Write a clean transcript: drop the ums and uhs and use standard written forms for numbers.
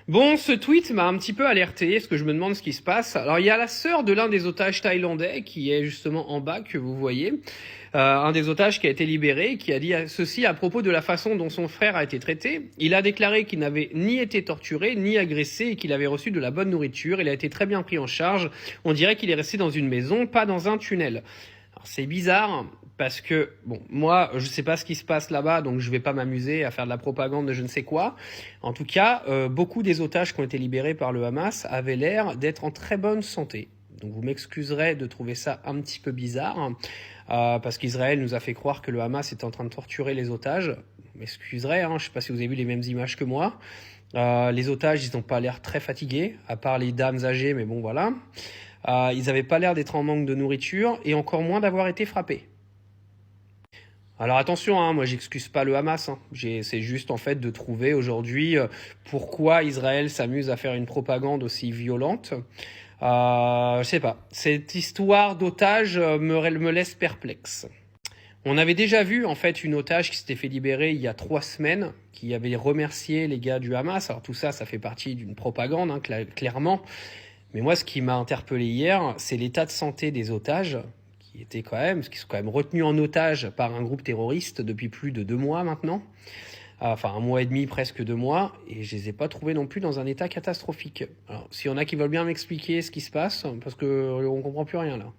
Bon, ce tweet m'a un petit peu alerté, parce que je me demande ce qui se passe. Alors, il y a la sœur de l'un des otages thaïlandais, qui est justement en bas, que vous voyez. Un des otages qui a été libéré, qui a dit ceci à propos de la façon dont son frère a été traité. Il a déclaré qu'il n'avait ni été torturé, ni agressé, et qu'il avait reçu de la bonne nourriture. Il a été très bien pris en charge. On dirait qu'il est resté dans une maison, pas dans un tunnel. Alors, c'est bizarre, parce que, bon, moi, je sais pas ce qui se passe là-bas, donc je vais pas m'amuser à faire de la propagande de je ne sais quoi. En tout cas, beaucoup des otages qui ont été libérés par le Hamas avaient l'air d'être en très bonne santé. Donc vous m'excuserez de trouver ça un petit peu bizarre, parce qu'Israël nous a fait croire que le Hamas était en train de torturer les otages. Vous m'excuserez, je sais pas si vous avez vu les mêmes images que moi. Les otages, ils n'ont pas l'air très fatigués, à part les dames âgées, mais bon voilà. Ils n'avaient pas l'air d'être en manque de nourriture, et encore moins d'avoir été frappés. Alors attention, moi j'excuse pas le Hamas. C'est juste en fait de trouver aujourd'hui pourquoi Israël s'amuse à faire une propagande aussi violente. Je sais pas. Cette histoire d'otage me laisse perplexe. On avait déjà vu en fait une otage qui s'était fait libérer il y a 3 semaines, qui avait remercié les gars du Hamas. Alors tout ça, ça fait partie d'une propagande, clairement. Mais moi, ce qui m'a interpellé hier, c'est l'état de santé des otages, qui sont quand même retenus en otage par un groupe terroriste depuis plus de 2 mois maintenant. Enfin, 1 mois et demi, presque 2 mois, et je les ai pas trouvés non plus dans un état catastrophique. Alors, s'il y en a qui veulent bien m'expliquer ce qui se passe, parce que on comprend plus rien là.